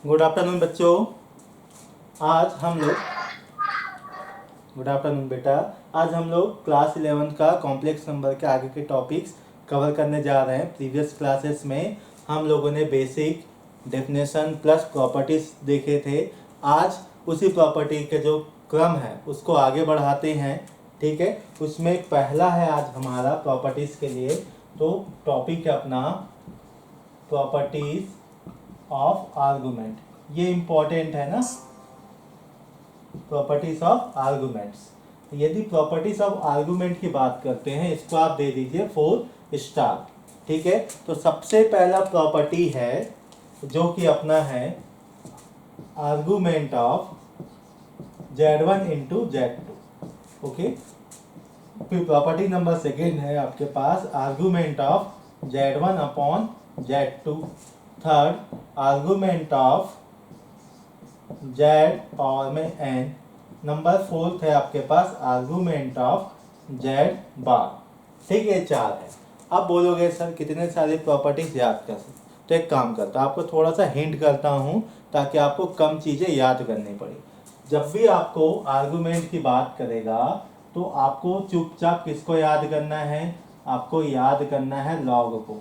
Good afternoon बच्चों। आज हम लोग गुड आफ्टरनून बेटा। आज हम लोग क्लास 11 का कॉम्प्लेक्स नंबर के आगे के टॉपिक्स कवर करने जा रहे हैं। प्रीवियस क्लासेस में हम लोगों ने बेसिक, डेफिनेशन प्लस प्रॉपर्टीज देखे थे। आज उसी प्रॉपर्टी के जो क्रम है उसको आगे बढ़ाते हैं। ठीक है, उसमें पहला है आज हमारा प्रॉपर्टीज के लिए। तो टॉपिक है अपना प्रॉपर्टीज ऑफ आर्गुमेंट। ये इंपॉर्टेंट है ना, प्रॉपर्टीज ऑफ आर्गुमेंट्स। यदि प्रॉपर्टीज ऑफ आर्गुमेंट की बात करते हैं, इसको आप दे दीजिए 4 स्टार। ठीक है, तो सबसे पहला प्रॉपर्टी है जो कि अपना है argument of Z1 into Z2। Okay, फिर प्रॉपर्टी नंबर सेकेंड है आपके पास argument of Z1 upon Z2। Third argument of Z power में n। नंबर फोर्थ है आपके पास आर्गुमेंट ऑफ Z बार। ठीक है, 4 है। अब बोलोगे सर कितने सारे प्रॉपर्टीज याद कर सकते, तो एक काम करता हूँ, आपको थोड़ा सा हिंट करता हूँ ताकि आपको कम चीज़ें याद करनी पड़े। जब भी आपको आर्गुमेंट की बात करेगा तो आपको चुपचाप किसको याद करना है? आपको याद करना है लॉग को।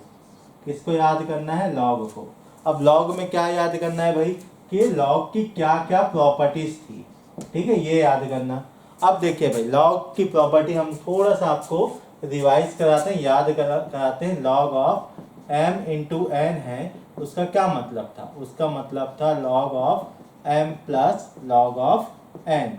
किसको याद करना है? लॉग को। अब लॉग में क्या याद करना है भाई कि लॉग की क्या क्या प्रॉपर्टीज थी। ठीक है, ये याद करना। अब देखिए भाई, लॉग की प्रॉपर्टी हम थोड़ा सा आपको रिवाइज कराते हैं, याद कराते हैं। Log of m into n है, उसका क्या मतलब था? उसका मतलब था log of m plus log of n।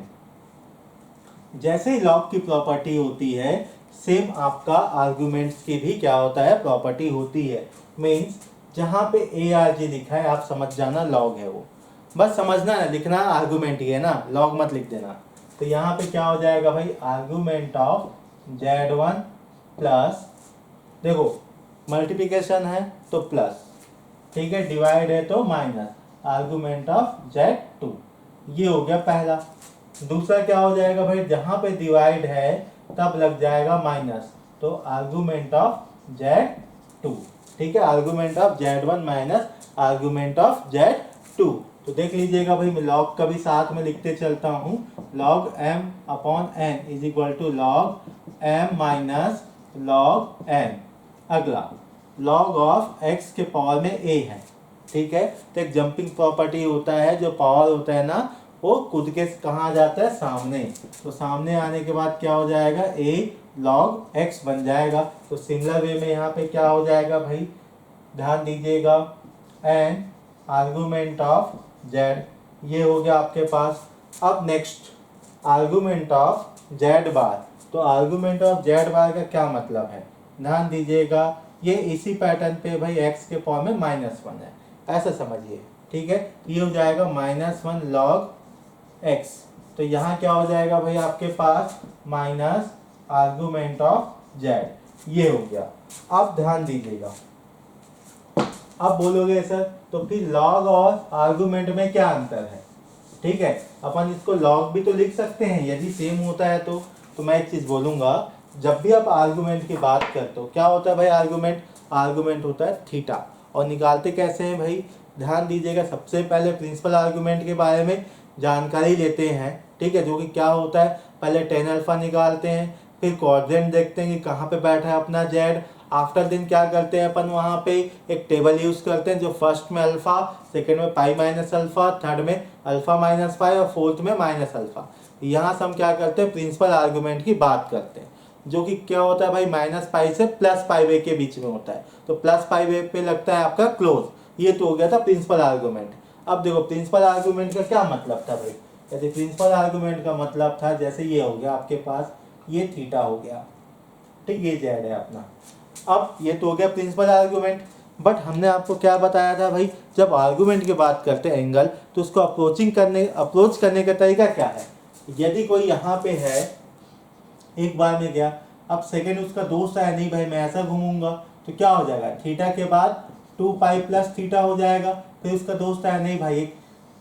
जैसे ही लॉग की प्रॉपर्टी होती है, सेम आपका आर्गुमेंट्स की भी क्या होता है? प्रॉपर्टी होती है। मीन्स जहाँ पे ARG लिखा है आप समझ जाना लॉग है वो, बस समझना है, लिखना आर्गुमेंट ही है ना, लॉग मत लिख देना। तो यहाँ पे क्या हो जाएगा भाई? आर्गुमेंट ऑफ Z1 प्लस, देखो मल्टीप्लिकेशन है तो प्लस, ठीक है, डिवाइड है तो माइनस, आर्गुमेंट ऑफ Z2। ये हो गया पहला। दूसरा क्या हो जाएगा भाई? जहां पे डिवाइड है तब लग जाएगा माइनस, तो आर्गुमेंट ऑफ Z2। ठीक है, argument of Z1 minus argument of Z2। तो देख लीजिएगा भाई, मैं लॉग का भी साथ में लिखते चलता हूँ। Log m upon n is equal to log m minus log n। अगला लॉग ऑफ x के पावर में a है। ठीक है, तो एक जंपिंग प्रॉपर्टी होता है, जो पावर होता है ना वो कूद के कहाँ जाता है? सामने। तो सामने आने के बाद क्या हो जाएगा? a log x बन जाएगा। तो सिमिलर वे में यहाँ पे क्या हो जाएगा भाई? ध्यान दीजिएगा, n आर्गुमेंट ऑफ z, ये हो गया आपके पास। अब नेक्स्ट आर्गुमेंट ऑफ z बार। तो आर्गुमेंट ऑफ z बार का क्या मतलब है? ध्यान दीजिएगा, ये इसी पैटर्न पे भाई x के पावर में -1 है, ऐसा समझिए। ठीक है, ये हो जाएगा -1 log x। तो यहाँ क्या हो जाएगा भाई आपके पास? Minus argument of z। ये हो गया। अब ध्यान दीजिएगा, अब बोलोगे सर तो फिर लॉग और आर्गुमेंट में क्या अंतर है? ठीक है, अपन इसको लॉग भी तो लिख सकते हैं यदि सेम होता है तो मैं एक चीज बोलूंगा, जब भी आप आर्गुमेंट की बात करते हो क्या होता है भाई? आर्गुमेंट होता है थीटा। और निकालते कैसे हैं भाई? ध्यान दीजिएगा, सबसे पहले प्रिंसिपल आर्गुमेंट के बारे में जानकारी लेते हैं। ठीक है, जो कि क्या होता है? पहले tan अल्फा निकालते हैं, फिर क्वाड्रेंट देखते हैं कि कहाँ पे बैठा है अपना z। आफ्टर दिन क्या करते हैं अपन? वहाँ पे एक टेबल यूज करते हैं, जो फर्स्ट में अल्फा, सेकंड में पाई माइनस अल्फा, थर्ड में अल्फा माइनस पाई और फोर्थ में माइनस अल्फा। यहाँ से हम क्या करते हैं? प्रिंसिपल आर्गुमेंट की बात करते हैं, जो कि क्या होता है भाई? माइनस पाई से प्लस पाई वे के बीच में होता है। तो प्लस पाई वे पे लगता है आपका क्लोज। ये तो हो गया था प्रिंसिपल आर्गुमेंट। अब देखो प्रिंसिपल आर्गुमेंट का क्या मतलब था भाई? यदि प्रिंसिपल आर्गुमेंट का मतलब था, जैसे ये हो गया आपके पास, ये थीटा हो गया, ठीक, ये जेड है अपना। अब ये तो हो गया प्रिंसिपल आर्गुमेंट। बट हमने आपको क्या बताया था भाई? जब आर्गुमेंट की बात करते हैं एंगल, तो उसको अप्रोच करने का तरीका क्या है? यदि कोई यहाँ पे है, एक बार में गया, अब सेकेंड उसका दोस्त आया, नहीं भाई मैं ऐसा घूमूंगा, तो क्या हो जाएगा? थीटा के बाद 2 पाई प्लस थीटा हो जाएगा। फिर उसका दोस्त आया, नहीं भाई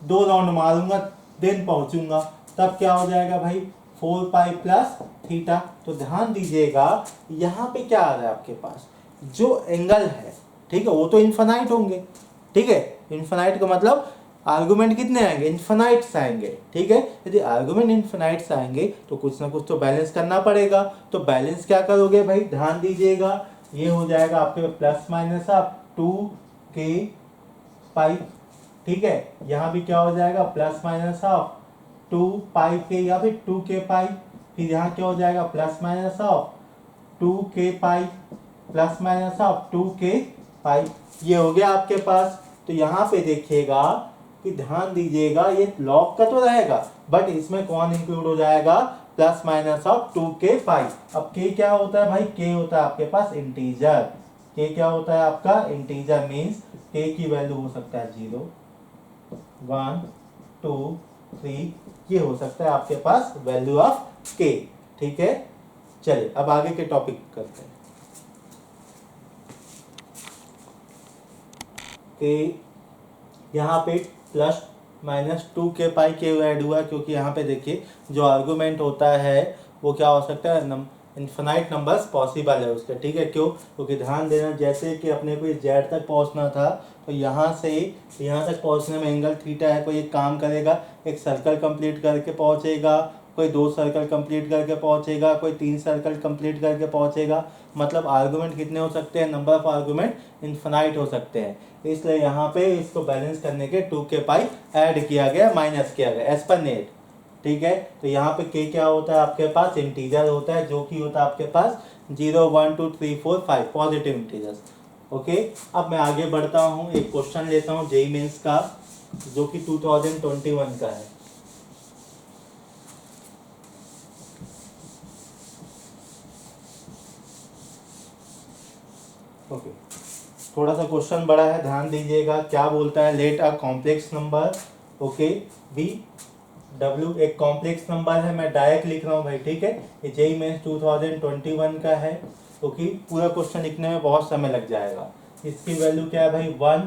2 राउंड मारूंगा देन पहुंचूंगा, तब क्या हो जाएगा भाई? 4 पाई प्लस थीटा। तो ध्यान दीजिएगा यहाँ पे क्या आ रहा है आपके पास, जो एंगल है, ठीक है, वो तो इन्फिनाइट होंगे, ठीक है, इन्फिनाइट का मतलब आर्गुमेंट कितने आएंगे, इन्फिनाइट्स आएंगे, ठीक है। यदि आर्गुमेंट इन्फिनाइट्स आएंगे तो कुछ ना कुछ तो बैलेंस करना पड़ेगा। तो बैलेंस क्या करोगे भाई, ध्यान दीजिएगा, ये हो जाएगा आपके प्लस माइनस ऑफ 2k पाई, ठीक है। यहाँ भी क्या हो जाएगा, प्लस माइनस ऑफ 2 पाई के या फिर 2k पाई। फिर यहाँ क्या हो जाएगा, plus minus of 2k pi plus minus of 2k पाई। ये हो गया आपके पास। तो यहाँ पे देखिएगा कि ध्यान दीजिएगा ये लॉग का तो रहेगा, बट इसमें कौन इंक्लूड हो जाएगा, प्लस माइनस ऑफ 2k पाई। अब k क्या होता है भाई, k होता है आपके पास इंटीजर। k क्या होता है आपका, इंटीजर, मीन्स k की वैल्यू हो सकता है 0, 1, 2, 3, ये हो सकता है आपके पास वैल्यू ऑफ k, ठीक है। चलिए अब आगे के टॉपिक करते हैं कि यहाँ पे प्लस माइनस 2k पाई के ऐड हुआ, क्योंकि यहाँ पे देखिए जो आर्गुमेंट होता है वो क्या हो सकता है, इन्फिनाइट नंबर्स पॉसिबल है उसके, ठीक है। क्यों, क्योंकि ध्यान देना, जैसे कि अपने को इस जेड तक पहुँचना था, तो यहाँ से यहाँ तक पहुँचने में एंगल थीटा है, कोई एक काम करेगा, एक सर्कल कंप्लीट करके पहुँचेगा, कोई 2 सर्कल कंप्लीट करके पहुँचेगा, कोई 3 सर्कल कंप्लीट करके पहुँचेगा। मतलब आर्गुमेंट कितने हो सकते हैं, नंबर ऑफ आर्गुमेंट इन्फिनाइट हो सकते हैं। इसलिए यहाँ पे इसको बैलेंस करने के 2k पाई ऐड किया गया, माइनस किया गया एज पर नेट, ठीक है। तो यहाँ पे k क्या होता है आपके पास, इंटीजर होता है, जो कि होता है आपके पास 0, 1, 2, 3, 4, 5 पॉजिटिव इंटीजर्स, ओके। अब मैं आगे बढ़ता हूँ, एक क्वेश्चन लेता हूँ जेईई मेंस का, जो कि 2021 का है। ओके, थोड़ा सा क्वेश्चन बड़ा है, ध्यान दीजिएगा क्या बोलता है। Let a complex number, okay, be W एक कॉम्प्लेक्स नंबर है, मैं डायरेक्ट लिख रहा हूँ भाई, ठीक है। ये जेईई मेंस 2021 का है, क्योंकि पूरा क्वेश्चन लिखने में बहुत समय लग जाएगा। इसकी वैल्यू क्या है भाई, 1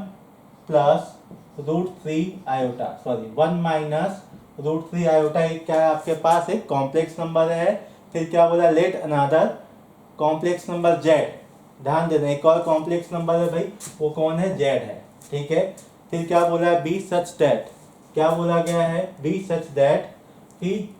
plus √3 iota, sorry 1 minus √3 iota, एक क्या है आपके पास, एक कॉम्प्लेक्स नंबर है। फिर क्या बोला, let another complex number Z, ध्यान देना एक और कॉम्प्लेक्स नंबर है भाई, वो कौन है, जेड है, ठीक है। फिर क्या बोला है, बी सच दैट, क्या बोला गया है, बी सच दैट कि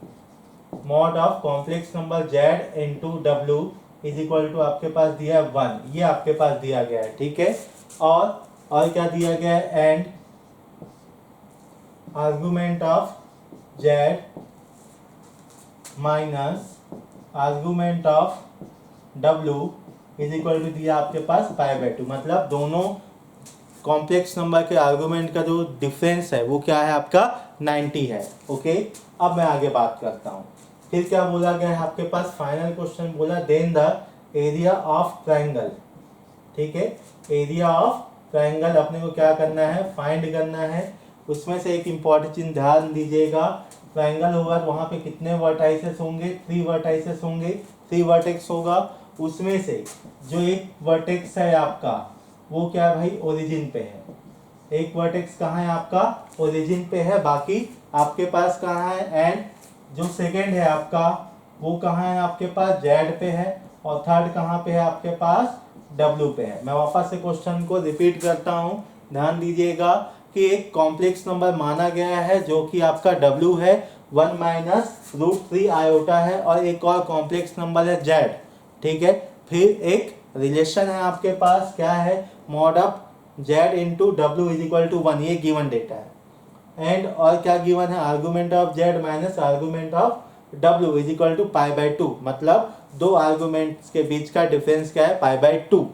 mod of complex number Z into W is equal to आपके पास दिया है 1, ये आपके पास दिया गया है, ठीक है। और क्या दिया गया है, and argument of Z minus argument of W is equal to दिया आपके पास π/2। मतलब दोनों कॉम्प्लेक्स नंबर के आर्गुमेंट का जो डिफरेंस है वो क्या है आपका 90 है, ओके। अब मैं आगे बात करता हूँ। फिर क्या बोला गया है आपके पास, फाइनल क्वेश्चन बोला, then the area of triangle, ठीक है। एरिया ऑफ ट्राइंगल अपने को क्या करना है, फाइंड करना है। उसमें से एक इम्पॉर्टेंट चीज ध्यान दीजिएगा, ट्राइंगल होगा तो वहाँ पे कितने वर्टाइसेस होंगे, 3 वर्टाइसेस होंगे, 3 वर्टेक्स होगा। उसमें से जो एक वर्टेक्स है आपका वो क्या है भाई, ओरिजिन पे है, एक वर्टेक्स कहाँ है आपका, ओरिजिन पे है, बाकी आपके पास कहाँ है, एंड जो सेकेंड है आपका वो कहाँ है आपके पास, जेड पे है, और थर्ड कहाँ पे है आपके पास, डब्ल्यू पे है। मैं वापस से क्वेश्चन को रिपीट करता हूँ, ध्यान दीजिएगा कि एक कॉम्प्लेक्स नंबर माना गया है जो कि आपका डब्ल्यू है, 1 माइनस √3 आयोटा है, और एक और कॉम्प्लेक्स नंबर है जेड, ठीक है। फिर एक रिलेशन है आपके पास, क्या है, mod of Z into W is equal to 1, ये गिवन डेटा है। एंड और क्या गिवन है, argument of Z minus argument of W is equal to π/2, मतलब दो आर्गुमेंट्स के बीच का डिफरेंस क्या है, π/2,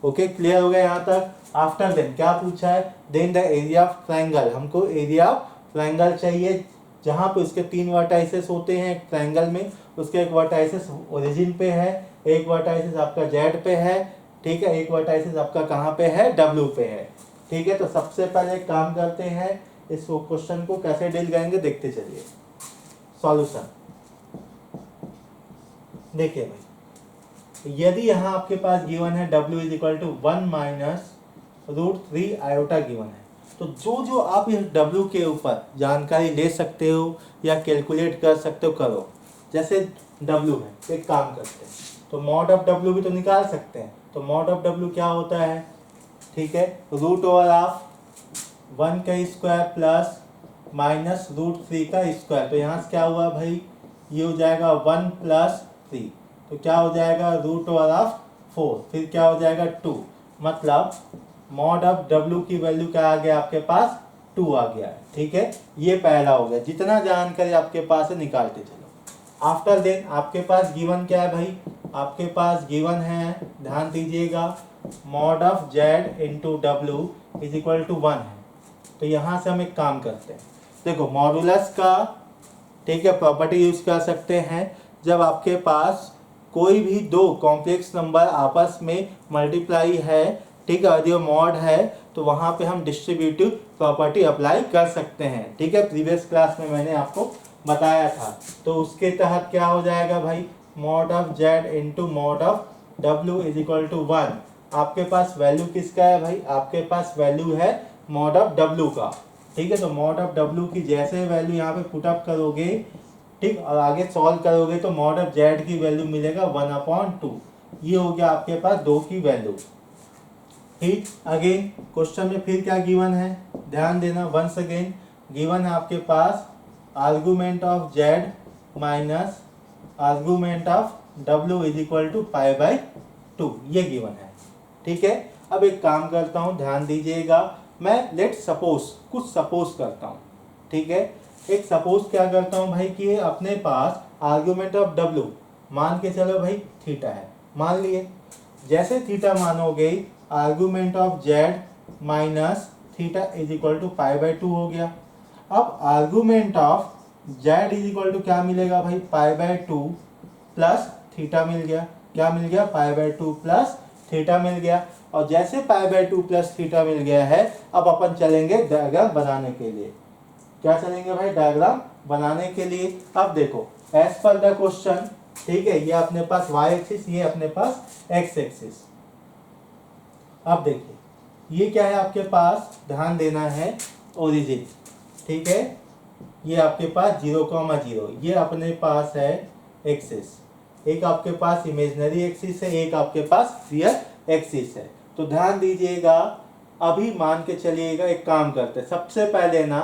ओके। क्लियर हो गया यहाँ तक। आफ्टर देन क्या पूछा है, then the area of triangle, हमको एरिया ऑफ ट्राइंगल चाहिए जहाँ पे उसके 3 वर्टाइसेस होते हैं ट्राइंगल में, उसके एक वर्टाइसेस ओरिजिन पे है, एक वर्टाइसेस आपका जेड पे है, ठीक है, एक वर्टाइसेस आपका कहाँ पे है, डब्ल्यू पे है, ठीक है। तो सबसे पहले काम करते हैं, इस क्वेश्चन को कैसे डील करेंगे देखते चलिए। सॉल्यूशन देखिए भाई, यदि यहाँ आपके पास गिवन है w is equal to 1 minus √3 iota given है, तो जो जो आप इस w के ऊपर जानकारी ले सकते हो या कैलकुलेट कर सकते हो करो। जैसे W है, एक काम करते हैं, तो मॉड ऑफ W भी तो निकाल सकते हैं। तो मॉड ऑफ W क्या होता है, ठीक है, रूट ओवर ऑफ 1 का स्क्वायर प्लस माइनस रूट 3 का स्क्वायर। तो यहाँ से क्या हुआ भाई, ये हो जाएगा 1 प्लस 3, तो क्या हो जाएगा रूट ओवर ऑफ 4, फिर क्या हो जाएगा 2, मतलब मॉड ऑफ W की वैल्यू क्या आ गया आपके पास, 2 आ गया है। ठीक है, ये पहला हो गया, जितना जानकारी आपके पास है निकालते चलो। आफ्टर देन आपके पास गिवन क्या है भाई, आपके पास गिवन है, ध्यान दीजिएगा, mod of Z into W is equal to 1 है। तो यहाँ से हम एक काम करते हैं, देखो मॉडुलस का, ठीक है, प्रॉपर्टी यूज कर सकते हैं। जब आपके पास कोई भी दो कॉम्प्लेक्स नंबर आपस में मल्टीप्लाई है, ठीक है, और जो मॉड है, तो वहाँ पे हम डिस्ट्रीब्यूटिव प्रॉपर्टी अप्लाई कर सकते हैं। ठीक है, प्रीवियस क्लास में मैंने आपको बताया था। तो उसके तहत क्या हो जाएगा भाई, mod of Z into mod of W is equal to 1। आपके पास वैल्यू किसका है भाई, आपके पास वैल्यू है मॉड ऑफ W का। ठीक है, तो मॉड ऑफ W की जैसे वैल्यू यहाँ पे पुट अप करोगे, ठीक, और आगे सॉल्व करोगे तो मॉड ऑफ Z की वैल्यू मिलेगा 1/2। ये हो गया आपके पास 2 की वैल्यू। ठीक, अगेन क्वेश्चन में फिर क्या गिवन है, ध्यान देना, वंस अगेन गिवन है आपके पास argument of Z minus argument of W is equal to π/2, ये गिवन है। ठीक है, अब एक काम करता हूँ, ध्यान दीजिएगा, मैं लेट सपोज कुछ सपोज करता हूँ। ठीक है, एक सपोज क्या करता हूँ भाई कि अपने पास आर्गुमेंट ऑफ W मान के चलो भाई थीटा है, मान लिए, जैसे थीटा मानोगे argument of Z minus theta is equal to π/2 हो गया। अब argument of Z is equal to क्या मिलेगा भाई, π/2 प्लस थीटा मिल गया, क्या मिल गया, π/2 प्लस थीटा मिल गया। और जैसे π/2 प्लस थीटा मिल गया है, अब अपन चलेंगे डायग्राम बनाने के लिए। क्या चलेंगे भाई, डायग्राम बनाने के लिए। अब देखो एज पर द क्वेश्चन, ठीक है, ये अपने पास y एक्सिस, ये अपने पास x एक्सिस। अब देखिए ये क्या है आपके पास, ध्यान देना है, ओरिजिन। ठीक है, ये आपके पास 0,0, ये अपने पास है एक्सिस, एक आपके पास इमेजिनरी एक्सिस है, एक आपके पास रियल एक्सिस है। तो ध्यान दीजिएगा, अभी मान के चलिएगा, एक काम करते हैं, सबसे पहले ना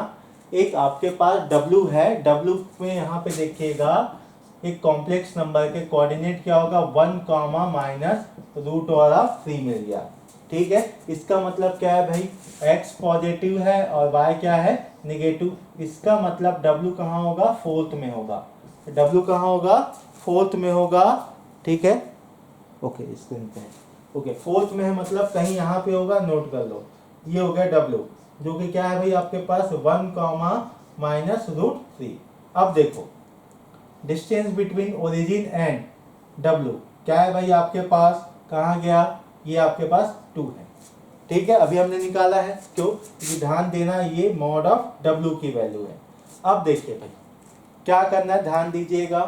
एक आपके पास W है, W में यहाँ पे देखिएगा एक कॉम्प्लेक्स नंबर के कोऑर्डिनेट क्या होगा, 1 माइनस रूट ओवर ऑफ 3 मिल गया। ठीक है, इसका मतलब क्या है भाई, x पॉजिटिव है और y क्या है, नेगेटिव। इसका मतलब W कहाँ होगा, फोर्थ में होगा, W कहाँ होगा, फोर्थ में होगा। ठीक है, ओके स्क्रीन पे, ओके फोर्थ में है, मतलब कहीं यहाँ पे होगा, नोट कर लो, ये हो गया W, जो कि क्या है भाई आपके पास 1 माइनस रूट 3। अब देखो distance between origin and W क्या है भाई आपके पास, कहाँ गया, ये आपके पास 2 है। ठीक है, अभी हमने निकाला है, क्यों, क्योंकि ध्यान देना ये मॉड ऑफ W की वैल्यू है। अब देखिए भाई क्या करना है, ध्यान दीजिएगा,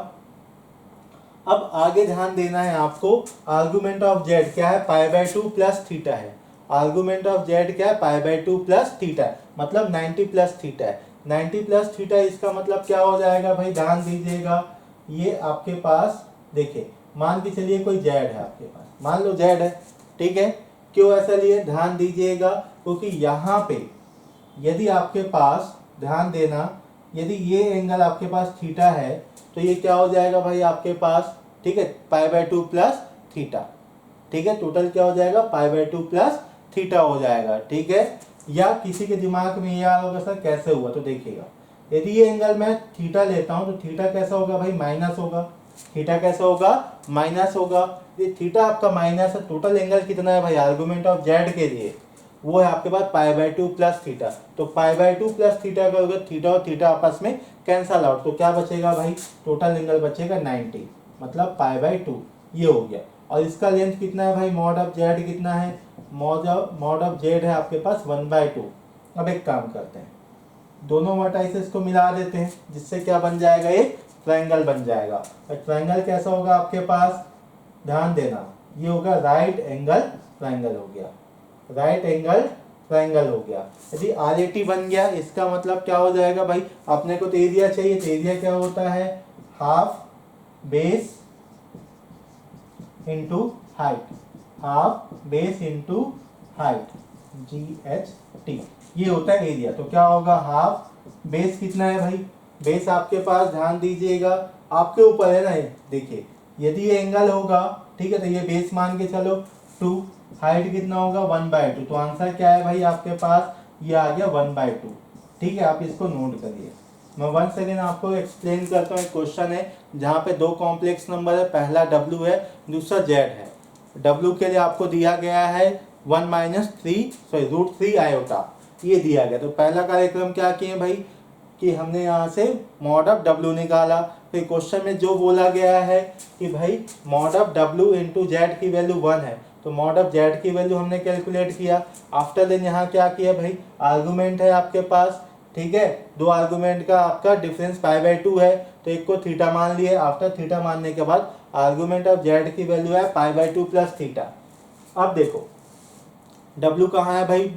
अब आगे ध्यान देना है आपको, आर्गुमेंट ऑफ Z क्या है, π/2 प्लस थीटा है। आर्गुमेंट ऑफ Z क्या है, π/2 प्लस थीटा है, मतलब 90 प्लस थीटा है। 90 प्लस थीटा, इसका मतलब क्या हो जाएगा भाई, ध्यान दीजिएगा, ये आपके पास देखिए, मान के चलिए कोई Z है आपके पास, मान लो Z है। ठीक है, क्यों ऐसा लिए, ध्यान दीजिएगा, क्योंकि यहाँ पे यदि आपके पास, ध्यान देना, यदि ये एंगल आपके पास थीटा है, तो ये क्या हो जाएगा भाई आपके पास, ठीक है, π/2 प्लस थीटा। ठीक है, टोटल क्या हो जाएगा, π/2 प्लस थीटा हो जाएगा। ठीक है, या किसी के दिमाग में ये आ रहा होगा सर कैसे हुआ, तो देखिएगा, यदि ये एंगल मैं थीटा लेता हूँ तो थीटा कैसा होगा भाई, माइनस होगा। थीटा कैसा होगा, माइनस होगा। ये थीटा आपका माइनस है, टोटल एंगल कितना है भाई, आर्गुमेंट ऑफ Z के लिए वो है आपके पास π/2 प्लस थीटा। तो π/2 प्लस थीटा करोगे, थीटा और थीटा आपस में कैंसल आउट, तो क्या बचेगा भाई, टोटल एंगल बचेगा 90, मतलब π/2, ये हो गया। और इसका लेंथ कितना है भाई, मॉड ऑफ Z कितना है, मॉड ऑफ Z है आपके पास 1/2। अब एक काम करते हैं, दोनों वर्टाइसेस को मिला देते हैं, जिससे क्या बन जाएगा, एक ट्रायंगल बन जाएगा। और ट्रायंगल कैसा होगा आपके पास, ध्यान देना, ये होगा राइट एंगल ट्रायंगल हो गया, राइट एंगल ट्रायंगल हो गया। यदि RAT बन गया, इसका मतलब क्या हो जाएगा भाई, अपने को तो एरिया चाहिए, तो एरिया क्या होता है, half base into height, half base into height, GHT, ये होता है एरिया। तो क्या होगा, हाफ बेस कितना है भाई, बेस आपके पास ध्यान दीजिएगा आपके ऊपर है ना, देखिए यदि ये एंगल होगा, ठीक है, तो ये बेस मान के चलो 2, हाइट कितना होगा 1/2, तो आंसर क्या है भाई आपके पास, ये आ गया 1/2। ठीक है, आप इसको नोट करिए। मैं 1 सेकेंड आपको एक्सप्लेन करता हूँ। एक क्वेश्चन है जहाँ पे दो कॉम्प्लेक्स नंबर है, पहला W है, दूसरा Z है। W के लिए आपको दिया गया है 1 - 3 आयोटा, ये दिया गया। तो पहला कार्यक्रम क्या किए भाई कि हमने यहाँ से मॉड ऑफ W निकाला। फिर क्वेश्चन में जो बोला गया है कि भाई mod of W into Z की वैल्यू 1 है, तो मॉड ऑफ जेड की वैल्यू हमने कैलकुलेट किया। आफ्टर देन यहाँ क्या किया भाई, आर्गूमेंट है आपके पास, ठीक है, दो आर्गूमेंट का आपका डिफरेंस π/2 है, तो एक को थीटा मान लिए। आफ्टर थीटा मानने के बाद आर्गूमेंट ऑफ जेड की वैल्यू है π/2 प्लस थीटा। अब देखो W कहाँ है भाई,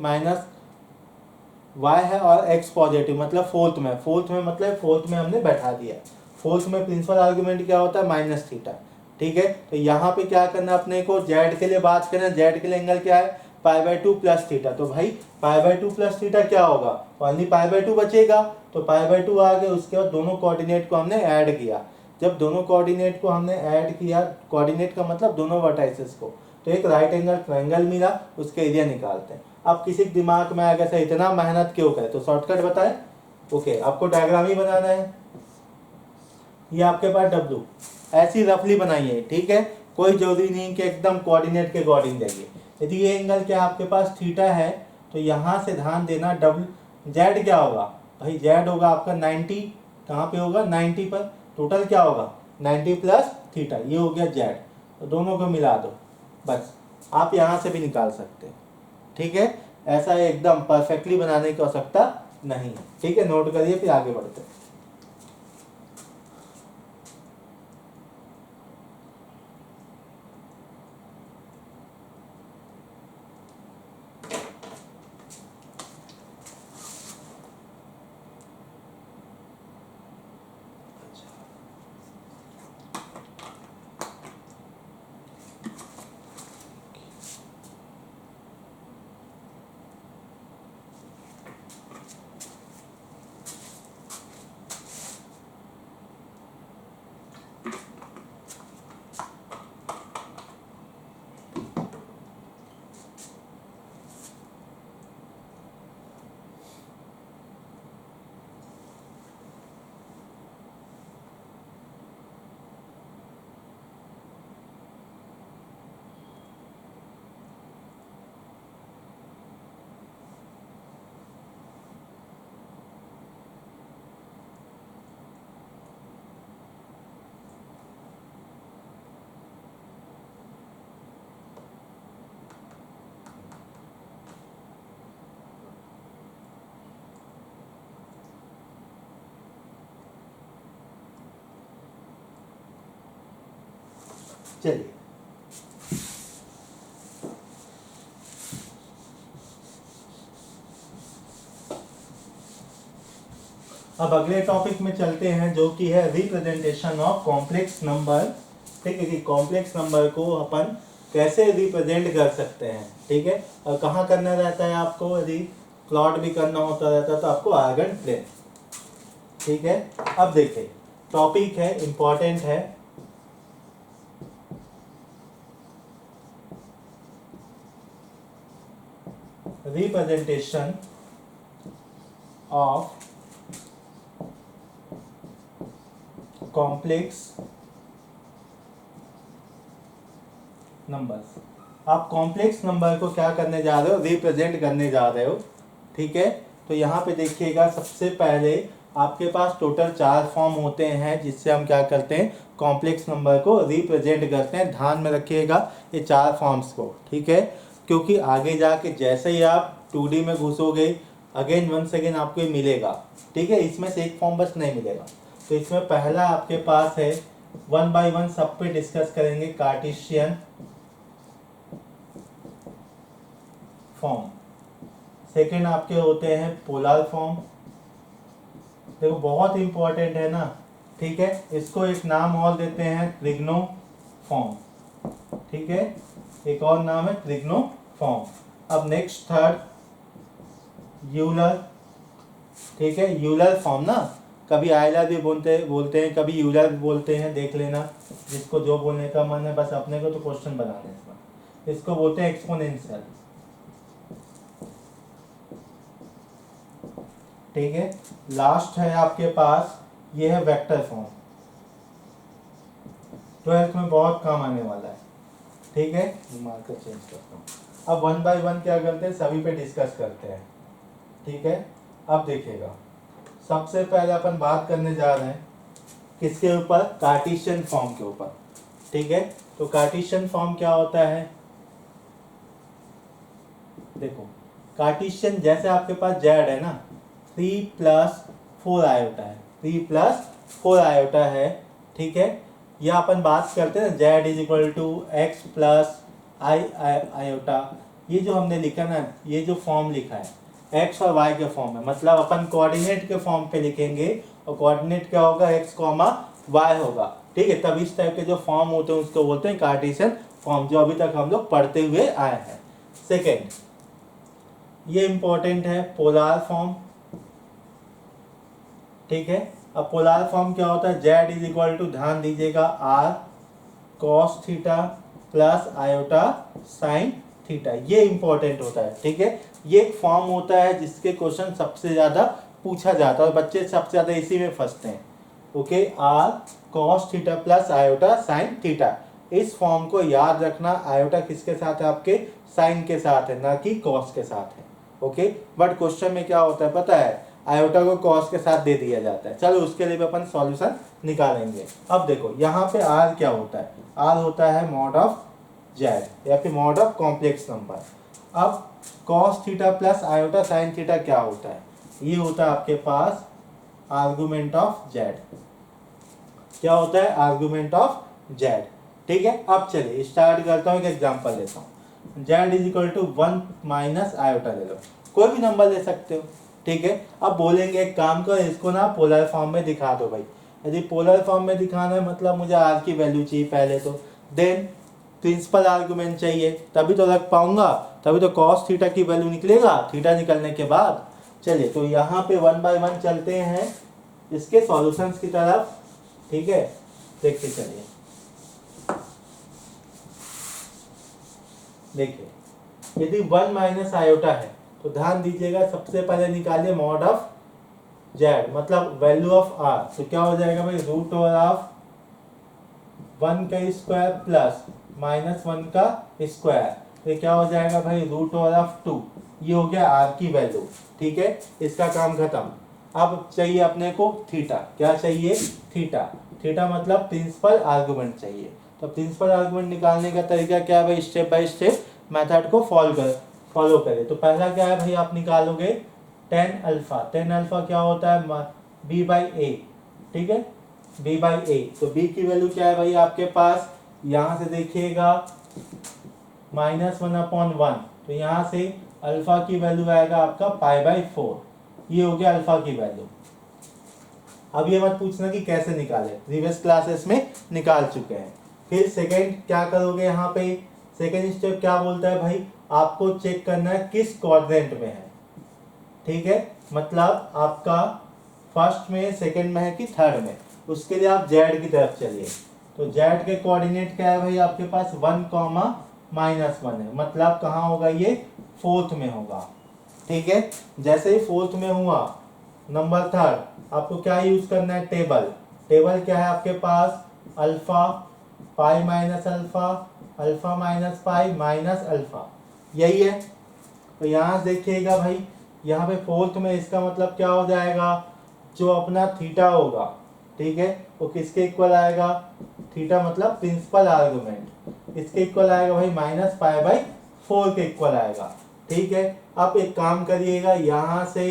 -y है और x पॉजिटिव, मतलब फोर्थ में मतलब फोर्थ में हमने बैठा दिया। फोर्थ में प्रिंसिपल आर्गुमेंट क्या होता है, -θ। ठीक है, तो यहाँ पे क्या करना अपने को, z के लिए बात करना, z के लिए एंगल क्या है π/2 प्लस थीटा। तो भाई π/2 प्लस थीटा क्या होगा, ओनली π/2 बचेगा, तो π/2 आ गया। उसके बाद दोनों कोऑर्डिनेट को हमने ऐड किया। जब दोनों कोऑर्डिनेट को हमने ऐड किया, कोऑर्डिनेट का मतलब दोनों वर्टाइसेस को, तो एक राइट एंगल ट्रायंगल मिला, उसके एरिया निकालते हैं। अब किसी के दिमाग में आएगा सर इतना मेहनत क्यों करे, तो शॉर्टकट बताएं। ओके, आपको डायग्राम ही बनाना है। ये आपके पास W ऐसी रफली बनाइए, ठीक है, कोई जरूरी नहीं कि एकदम कोऑर्डिनेट के अकॉर्डिंग जाइए। यदि ये एंगल क्या आपके पास थीटा है, तो यहाँ से ध्यान देना Z क्या होगा भाई, Z होगा आपका 90, कहाँ पे होगा 90 पर, टोटल क्या होगा 90 प्लस थीटा, ये हो गया Z। तो दोनों को मिला दो, बस आप यहाँ से भी निकाल सकते हैं। ठीक है, ऐसा एकदम परफेक्टली बनाने की आवश्यकता नहीं है। ठीक है, नोट करिए, फिर आगे बढ़ते हैं। चलिए, अब अगले टॉपिक में चलते हैं, जो कि है रिप्रेजेंटेशन ऑफ कॉम्प्लेक्स नंबर। ठीक है, कि कॉम्प्लेक्स नंबर को अपन कैसे रिप्रेजेंट कर सकते हैं। ठीक है, और कहाँ करना रहता है आपको, यदि प्लॉट भी करना होता रहता है तो आपको आर्गन प्लेन। ठीक है, अब देखिए टॉपिक है, इंपॉर्टेंट है, रिप्रेजेंटेशन ऑफ कॉम्प्लेक्स नंबर्स। आप कॉम्प्लेक्स नंबर को क्या करने जा रहे हो, रिप्रेजेंट करने जा रहे हो। ठीक है, तो यहाँ पे देखिएगा, सबसे पहले आपके पास टोटल 4 फॉर्म होते हैं जिससे हम क्या करते हैं, कॉम्प्लेक्स नंबर को रिप्रेजेंट करते हैं। ध्यान में रखिएगा ये 4 फॉर्म्स को। ठीक है, क्योंकि आगे जाके जैसे ही आप 2D में घुसोगे, अगेन 1 सेकेंड आपको ये मिलेगा। ठीक है, इसमें से एक फॉर्म बस नहीं मिलेगा। तो इसमें पहला आपके पास है, 1 बाय 1 सब पे डिस्कस करेंगे, कार्टेशियन फॉर्म। सेकेंड आपके होते हैं पोलर फॉर्म। देखो बहुत इंपॉर्टेंट है ना, ठीक है, इसको एक नाम और देते हैं ट्रिग्नोफॉर्म, ठीक है, एक और नाम है ट्रिग्नोफॉर्म। अब नेक्स्ट थर्ड यूलर, ठीक है, यूलर फॉर्म ना, कभी आयलर भी बोलते हैं, कभी यूलर बोलते हैं, देख लेना जिसको जो बोलने का मन है, बस अपने को तो क्वेश्चन बनाने इसमें। इसको बोलते हैं एक्सपोनेंशियल, ठीक है। लास्ट है आपके पास, ये है वेक्टर फॉर्म, 12th में बहुत काम आने वाला है, ठीक है। मार्कर चेंज करता हूँ। अब वन बाय वन क्या करते हैं, सभी पे डिस्कस करते हैं, ठीक है। अब देखिएगा, सबसे पहले अपन बात करने जा रहे हैं किसके ऊपर, कार्टेशियन फॉर्म के ऊपर, ठीक है। तो कार्टेशियन फॉर्म क्या होता है, देखो कार्टेशियन जैसे आपके पास जेड है ना, 3+4 आयोटा है, 3+4 आयोटा है, ठीक है। या अपन बात करते हैं Z is equal to X plus I iota, ये जो हमने लिखा ना, ये जो फॉर्म लिखा है एक्स और वाई के फॉर्म में, मतलब अपन कोऑर्डिनेट के फॉर्म पे लिखेंगे, और कोऑर्डिनेट क्या होगा, एक्स कॉमा वाई होगा, ठीक है। तब इस टाइप के जो फॉर्म होते हैं उसको बोलते हैं कार्टेशियन फॉर्म, जो अभी तक हम लोग पढ़ते हुए आए हैं। सेकेंड, ये इंपॉर्टेंट है, पोलर फॉर्म, ठीक है। अब पोलर फॉर्म क्या होता है, जेड इज इक्वल टू, ध्यान दीजिएगा, R cos theta plus iota sine theta, ये इंपॉर्टेंट होता है, ठीक है। ये एक फॉर्म होता है जिसके क्वेश्चन सबसे ज्यादा पूछा जाता है और बच्चे सबसे ज्यादा इसी में फंसते हैं, okay. R cos theta plus iota sine theta, इस फॉर्म को याद रखना, आयोटा किसके साथ है, आपके साइन के साथ है, ना कि कॉस के साथ है, ओके। बट क्वेश्चन में क्या होता है पता है, आयोटा को कॉस के साथ दे दिया जाता है। चलो उसके लिए भी अपन सॉल्यूशन निकालेंगे। अब देखो यहाँ पे आर क्या होता है, आर होता है मॉड ऑफ जेड या फिर मॉड ऑफ कॉम्प्लेक्स नंबर। अब cos theta plus iota sine theta क्या होता है, ये होता है आपके पास आर्गुमेंट ऑफ जेड, क्या होता है, आर्गुमेंट ऑफ जेड, ठीक है। अब चलिए स्टार्ट करता हूँ, एक एग्जांपल लेता हूँ, Z is equal to 1 minus iota ले लो, कोई भी नंबर ले सकते हो, ठीक है। अब बोलेंगे एक काम करो, इसको ना पोलर फॉर्म में दिखा दो भाई। यदि पोलर फॉर्म में दिखाना है मतलब मुझे आर की वैल्यू चाहिए पहले तो, देन प्रिंसिपल आर्गुमेंट चाहिए, तभी तो रख पाऊंगा, तभी तो कॉस थीटा की वैल्यू निकलेगा, थीटा निकलने के बाद। चलिए तो यहाँ पे वन बाय वन चलते हैं इसके सॉल्यूशंस की तरफ, ठीक है। देखते चलिए, देखिए यदि 1 माइनस आयोटा है तो ध्यान दीजिएगा, सबसे पहले निकालिए मॉड ऑफ जेड, मतलब वैल्यू ऑफ आर, तो क्या हो जाएगा भाई, रूट ओवर ऑफ 1 का स्क्वायर प्लस -1 का स्क्वायर, तो क्या हो जाएगा भाई, रूट ओवर ऑफ 2, ये हो गया आर की वैल्यू, ठीक है। इसका काम खत्म। अब चाहिए अपने को थीटा, क्या चाहिए, थीटा, थीटा मतलब प्रिंसिपल आर्गुमेंट चाहिए। तो प्रिंसिपल आर्गुमेंट निकालने का तरीका क्या है भाई, स्टेप बाय स्टेप मेथड को फॉलो करें। तो पहला क्या है भाई, आप निकालोगे टेन अल्फा, टेन अल्फा क्या होता है, बी बाई ए, ठीक है, बी बाई ए। तो बी की वैल्यू क्या है भाई आपके पास, यहाँ से देखिएगा -1/1, तो यहाँ से अल्फा की वैल्यू आएगा आपका π/4, ये हो गया अल्फा की वैल्यू। अब ये मत पूछना कि कैसे निकाले, प्रीवियस क्लासेस में निकाल चुके हैं। फिर सेकेंड क्या करोगे, यहाँ पे सेकेंड स्टेप क्या बोलता है भाई, आपको चेक करना है किस क्वाड्रेंट में है, ठीक है, मतलब आपका फर्स्ट में, सेकेंड में है कि थर्ड में, उसके लिए आप जेड की तरफ चलिए। तो जेड के कोऑर्डिनेट क्या है भाई आपके पास, 1, -1 है, मतलब कहाँ होगा ये, फोर्थ में होगा, ठीक है। जैसे ही फोर्थ में हुआ, नंबर थर्ड आपको क्या यूज करना है, टेबल, टेबल क्या है आपके पास, alpha pi minus alpha, alpha minus pi minus alpha, यही है। तो यहाँ देखिएगा भाई, यहाँ पे फोर्थ में, इसका मतलब क्या हो जाएगा, जो अपना थीटा होगा, ठीक है, वो किसके इक्वल आएगा, थीटा मतलब प्रिंसिपल आर्गुमेंट, इसके इक्वल आएगा भाई -π/4 के इक्वल आएगा, ठीक है। अब एक काम करिएगा, यहाँ से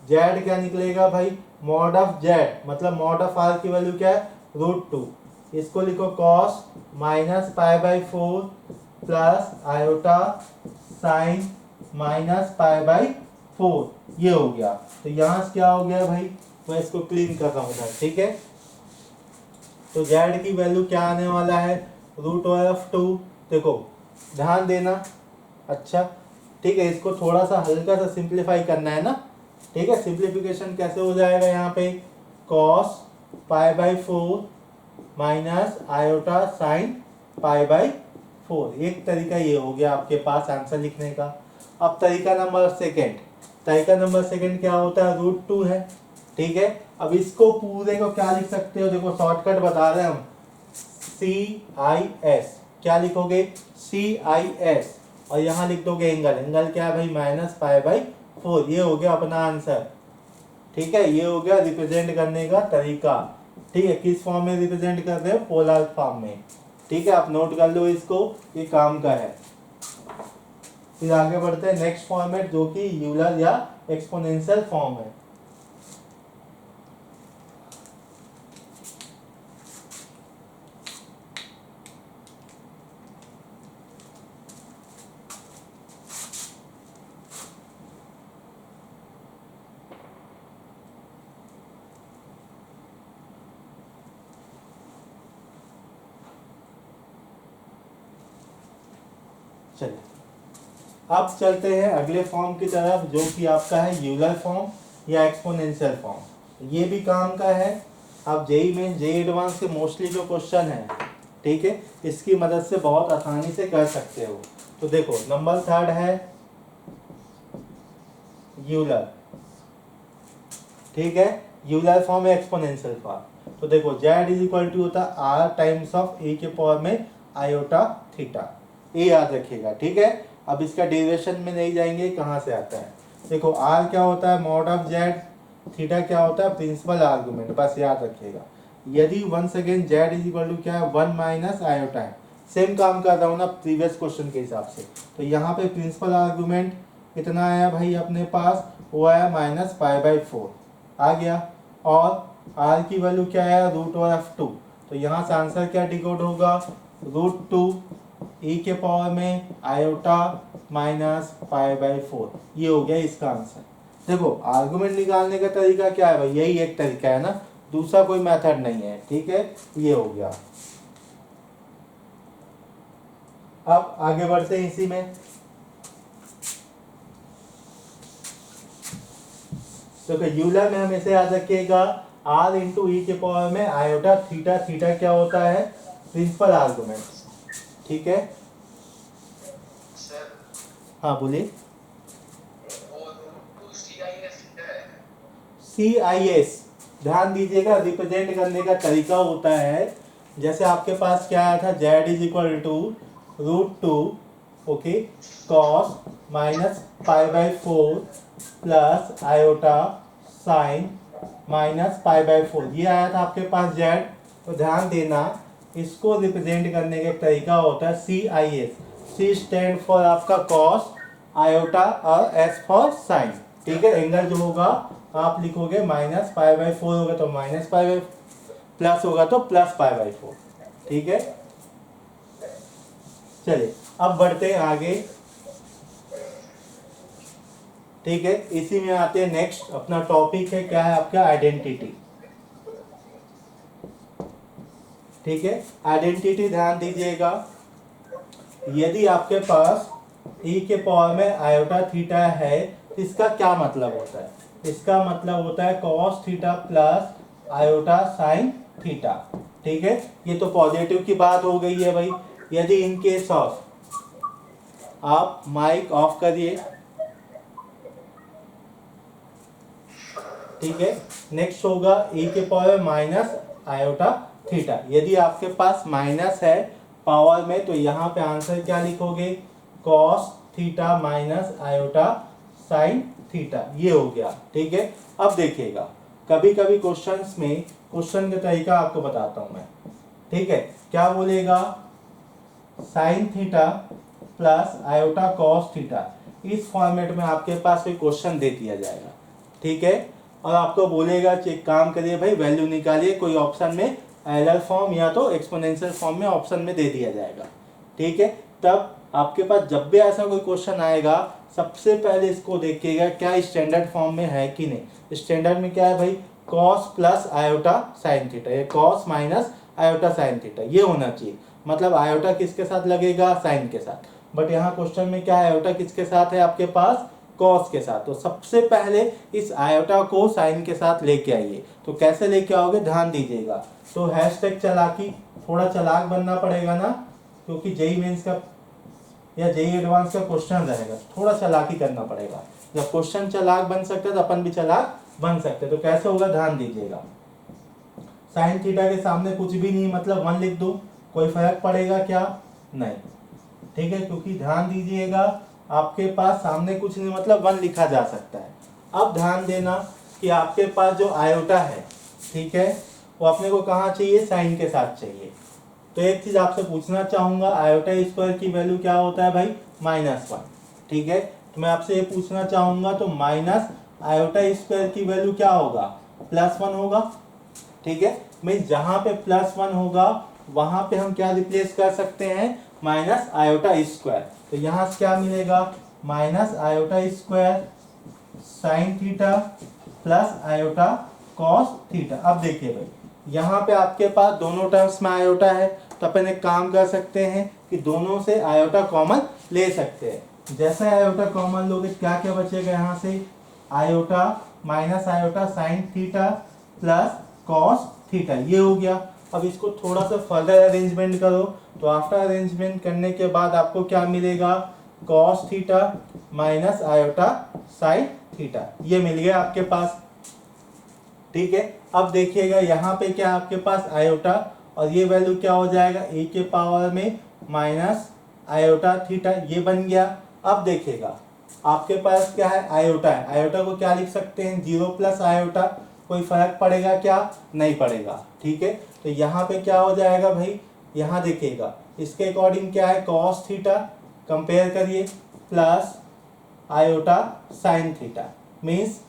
जेड क्या निकलेगा भाई, मॉड ऑफ जेड मतलब मॉड ऑफ आर की वैल्यू क्या है, √2, इसको लिखो कॉस -π/4 प्लस आयोटा साइन -π/4, ये हो गया। तो यहाँ से क्या हो गया भाई, मैं इसको क्लीन कर रहा हूँ, ठीक है। तो जेड की वैल्यू क्या आने वाला है, √2। देखो ध्यान देना, अच्छा ठीक है, इसको थोड़ा सा हल्का सा सिंप्लीफाई करना है ना, ठीक है। सिंप्लीफिकेशन कैसे हो जाएगा यहाँ पे, cos π/4 माइनस आयोटा साइन π/4। एक तरीका ये हो गया आपके पास आंसर लिखने का। अब तरीका नंबर सेकंड क्या होता है, √2 है, ठीक है। अब इसको पूरे को क्या लिख सकते हो, देखो शॉर्टकट बता रहे हैं हम, CIS। क्या लिखोगे, CIS, और यहाँ लिख दोगे एंगल क्या है भाई, -π/4। ये हो गया अपना आंसर, ठीक है। ये हो गया रिप्रेजेंट करने का तरीका, ठीक है। किस फॉर्म में रिप्रेजेंट कर रहे हो, पोलर फॉर्म में, ठीक है। आप नोट कर लो इसको, ये काम का है। फिर आगे बढ़ते हैं नेक्स्ट फॉर्मेट, जो कि यूलर या एक्सपोनेंशियल फॉर्म है। चलिए अब चलते हैं अगले फॉर्म की तरफ, जो कि आपका है यूलर फॉर्म या एक्सपोनेंशियल फॉर्म। ये भी काम का है। अब जेई में जेई एडवांस के मोस्टली जो क्वेश्चन है, ठीक है, इसकी मदद से बहुत आसानी से कर सकते हो। तो देखो नंबर 3 है यूलर, ठीक है। यूलर फॉर्म है एक्सपोनेंशियल फॉर्म। तो देखो जेड इज इक्वल टू होता है आर टाइम्स ऑफ ए के पावर में आयोटा थीटा, ये याद रखिएगा, ठीक है। अब इसका डेरिवेशन में नहीं जाएंगे, कहाँ से आता है। देखो आर क्या होता है, मॉड ऑफ जेड, थीटा क्या होता है, प्रिंसिपल आर्गुमेंट, बस याद रखिएगा। यदि once again Z is equal to क्या है, 1 माइनस आयोटा है, सेम काम कर रहा हूँ ना प्रीवियस क्वेश्चन के हिसाब से। तो यहाँ पे प्रिंसिपल आर्गुमेंट कितना आया भाई अपने पास, वो आया -π/4 आ गया, और आर की वैल्यू क्या है, √2। तो यहाँ से आंसर क्या डिकोड होगा, √2 e के पावर में आयोटा -π/4। ये हो गया इसका आंसर। देखो आर्गुमेंट निकालने का तरीका क्या है भाई, यही एक तरीका है ना, दूसरा कोई मेथड नहीं है, ठीक है। ये हो गया। अब आगे बढ़ते हैं इसी में। तो यूलर में हमेशा याद रखिएगा r इंटू ई के पावर में आयोटा थीटा, थीटा क्या होता है, प्रिंसिपल आर्गुमेंट, ठीक है। हाँ बोलिए। CIS ध्यान दीजिएगा, रिप्रेजेंट करने का तरीका होता है, जैसे आपके पास क्या आया था, z is equal to √2, okay, cos -π/4 plus iota sine -π/4, ये आया था आपके पास z। तो ध्यान देना, इसको रिप्रेजेंट करने का एक तरीका होता है CIS। C स्टैंड फॉर आपका cos, आयोटा, और S फॉर साइन, ठीक है। एंगल जो होगा आप लिखोगे -π/4 होगा तो -π/, प्लस होगा तो +π/4, ठीक है। चलिए अब बढ़ते हैं आगे, ठीक है। इसी में आते हैं नेक्स्ट, अपना टॉपिक है क्या है आपका, आइडेंटिटी, ठीक है। आइडेंटिटी ध्यान दीजिएगा, यदि आपके पास e के पावर में आयोटा थीटा है, इसका क्या मतलब होता है, इसका मतलब होता है cos theta plus iota sine theta, ठीक है। ये तो पॉजिटिव की बात हो गई है भाई। यदि इन केस ऑफ, आप माइक ऑफ करिए, ठीक है। नेक्स्ट होगा e के पावर माइनस आयोटा थीटा। यदि आपके पास माइनस है पावर में, तो यहाँ पे आंसर क्या लिखोगे, cos theta minus iota sine theta, ये हो गया, ठीक है। अब देखिएगा, कभी कभी क्वेश्चंस में क्वेश्चन का तरीका आपको बताता हूं मैं, ठीक है। क्या बोलेगा, sine theta plus iota cos theta, इस फॉर्मेट में आपके पास कोई क्वेश्चन दे दिया जाएगा, ठीक है। और आपको बोलेगा चेक काम करिए भाई, वैल्यू निकालिए, कोई ऑप्शन में एलर फॉर्म या तो एक्सपोनेंशियल फॉर्म में ऑप्शन में दे दिया जाएगा, ठीक है। तब आपके पास जब भी ऐसा कोई क्वेश्चन आएगा, सबसे पहले इसको देखिएगा क्या स्टैंडर्ड फॉर्म में है कि नहीं। स्टैंडर्ड में क्या है भाई, cos plus iota sine theta, ये cos minus iota sine theta, ये होना चाहिए। मतलब आयोटा किसके साथ लगेगा, साइन के साथ। बट यहाँ क्वेश्चन में क्या है, आयोटा किसके साथ है आपके पास, कॉस के साथ। तो सबसे पहले इस आयोटा को साइन के साथ लेके आइए। तो कैसे लेके आओगे, ध्यान दीजिएगा। तो हैशटैग चालाकी, थोड़ा चालाक बनना पड़ेगा ना, क्योंकि जेई मेंस का या जेई एडवांस का क्वेश्चन रहेगा, थोड़ा चालाकी करना पड़ेगा। जब क्वेश्चन चालाक बन सकते हैं तो अपन भी चालाक बन सकते हैं। तो कैसे होगा, ध्यान दीजिएगा। साइन थीटा के सामने कुछ भी नहीं, मतलब 1 लिख दूं, कोई फर्क पड़ेगा क्या, नहीं, ठीक है। क्योंकि ध्यान दीजिएगा, आपके पास सामने कुछ नहीं मतलब 1 लिखा जा सकता है। अब ध्यान देना कि आपके पास जो आयोटा है, ठीक है, वो अपने को कहाँ चाहिए, साइन के साथ चाहिए। तो एक चीज आपसे पूछना चाहूंगा, आयोटा स्क्वायर की वैल्यू क्या होता है भाई, -1, ठीक है। तो मैं आपसे ये पूछना चाहूंगा, तो माइनस आयोटा स्क्वायर की वैल्यू क्या होगा, +1 होगा, ठीक है। मीन्स जहां पे +1 होगा वहां पे हम क्या रिप्लेस कर सकते हैं, माइनस आयोटा स्क्वायर। तो यहाँ से क्या मिलेगा, minus iota square sine theta plus iota cos theta. अब देखिए भाई, यहाँ पे आपके पास दोनों टर्म्स में आयोटा है, तो अपन एक काम कर सकते हैं कि दोनों से आयोटा कॉमन ले सकते हैं। जैसे आयोटा कॉमन लोगे क्या क्या बचेगा, यहाँ से iota minus iota sine theta plus cos theta, ये हो गया। अब इसको थोड़ा सा फर्दर अरेंजमेंट करो, तो आफ्टर अरेंजमेंट करने के बाद आपको क्या मिलेगा, cos theta minus iota sine theta, ये मिल गया आपके पास, ठीक है। अब देखिएगा यहाँ पे क्या आपके पास आयोटा, और ये वैल्यू क्या हो जाएगा, ए के पावर में माइनस आयोटा थीटा, ये बन गया। अब देखिएगा आपके पास क्या है, आयोटा है, आयोटा को क्या लिख सकते हैं, 0 प्लस आयोटा, कोई फर्क पड़ेगा क्या, नहीं पड़ेगा, ठीक है। तो यहाँ पे क्या हो जाएगा भाई, यहाँ देखिएगा इसके अकॉर्डिंग क्या है, कॉस थीटा कंपेयर करिए plus iota sine theta, means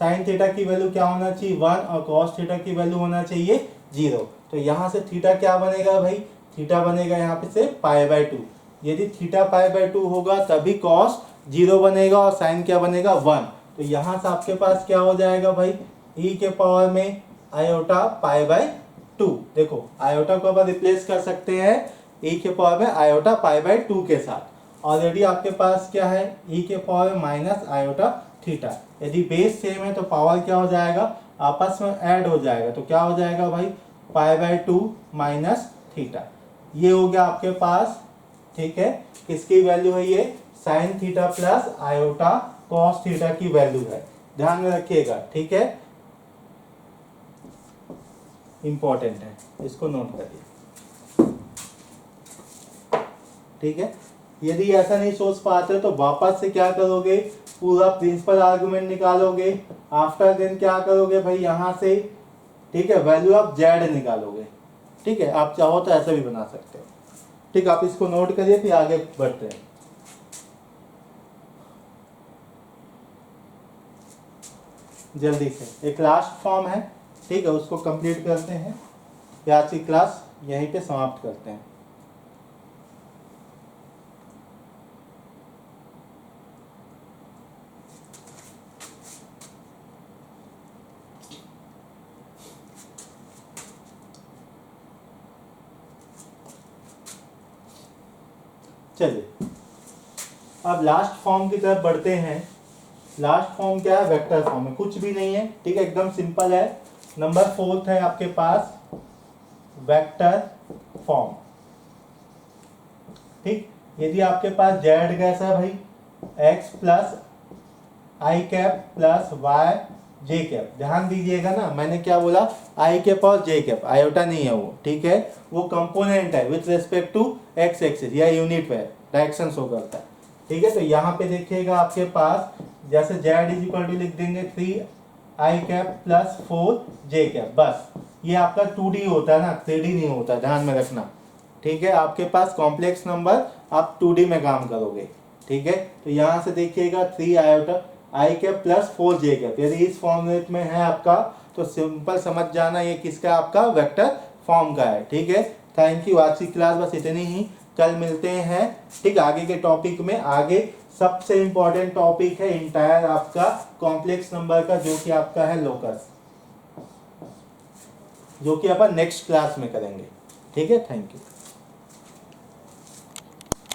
sine theta की वैल्यू क्या होना चाहिए, 1, और कॉस थीटा की वैल्यू होना चाहिए 0। तो यहाँ से थीटा क्या बनेगा भाई, थीटा बनेगा यहाँ पे से π/2। यदि थीटा π/2 होगा तभी कॉस 0 बनेगा और साइन क्या बनेगा 1। तो यहाँ से आपके पास क्या हो जाएगा भाई, e के पावर में आयोटा π/2। देखो आयोटा को अब रिप्लेस कर सकते हैं e के पावर में आयोटा π/2 के साथ। ऑलरेडी आपके पास क्या है, e के पावर में माइनस आयोटा थीटा। यदि बेस सेम है तो पावर क्या हो जाएगा, आपस में ऐड हो जाएगा। तो क्या हो जाएगा भाई, π/2 माइनस थीटा, ये हो गया आपके पास, ठीक है। किसकी वैल्यू है ये, sine theta plus iota cos theta की वैल्यू है, ध्यान में रखिएगा, ठीक है, इंपॉर्टेंट है, इसको नोट करिए, ठीक है। यदि ऐसा नहीं सोच पाते तो वापस से क्या करोगे, पूरा प्रिंसिपल आर्गुमेंट निकालोगे, आफ्टर देन क्या करोगे भाई, यहाँ से, ठीक है, वैल्यू ऑफ जेड निकालोगे, ठीक है। आप चाहो तो ऐसा भी बना सकते हो, ठीक। आप इसको नोट करिए, फिर आगे बढ़ते हैं। जल्दी से एक लास्ट फॉर्म है, ठीक है, उसको कंप्लीट करते हैं, आज की क्लास यहीं पे समाप्त करते हैं। चलिए अब लास्ट फॉर्म की तरफ बढ़ते हैं। लास्ट फॉर्म क्या है, वेक्टर फॉर्म है, कुछ भी नहीं है, ठीक है, एकदम सिंपल है। नंबर 4 है आपके पास वेक्टर फॉर्म, ठीक। यदि आपके पास जेड कैसा है भाई, एक्स प्लस आई कैप प्लस वाई जे कैप, ध्यान दीजिएगा ना, मैंने क्या बोला, आई कैप और जे कैप, आयोटा नहीं है वो, ठीक है, वो कंपोनेंट है with respect to X axis या यूनिट पे डायरेक्शन शो करता है, ठीक है। तो यहाँ पे देखिएगा आपके पास जैसे जेड इज इक्वल टू लिख देंगे 3 आई कैप प्लस 4 जे कैप, बस ये आपका 2D होता है ना, 3D नहीं होता, ध्यान में रखना, ठीक है। आपके पास कॉम्प्लेक्स नंबर आप 2D में काम करोगे, ठीक है। तो यहाँ से देखिएगा 3 आयोटा आई कैप प्लस 4 जे कैप, यदि इस फॉर्मेट में है आपका तो सिंपल समझ जाना ये किसका, आपका वेक्टर फॉर्म का है, ठीक है। थैंक यू, आज की क्लास बस इतनी ही, कल मिलते हैं, ठीक। आगे के टॉपिक में, आगे सबसे इंपॉर्टेंट टॉपिक है इंटायर आपका कॉम्प्लेक्स नंबर का, जो कि आपका है लोकस। जो कि अपन नेक्स्ट क्लास में करेंगे। ठीक है, थैंक यू।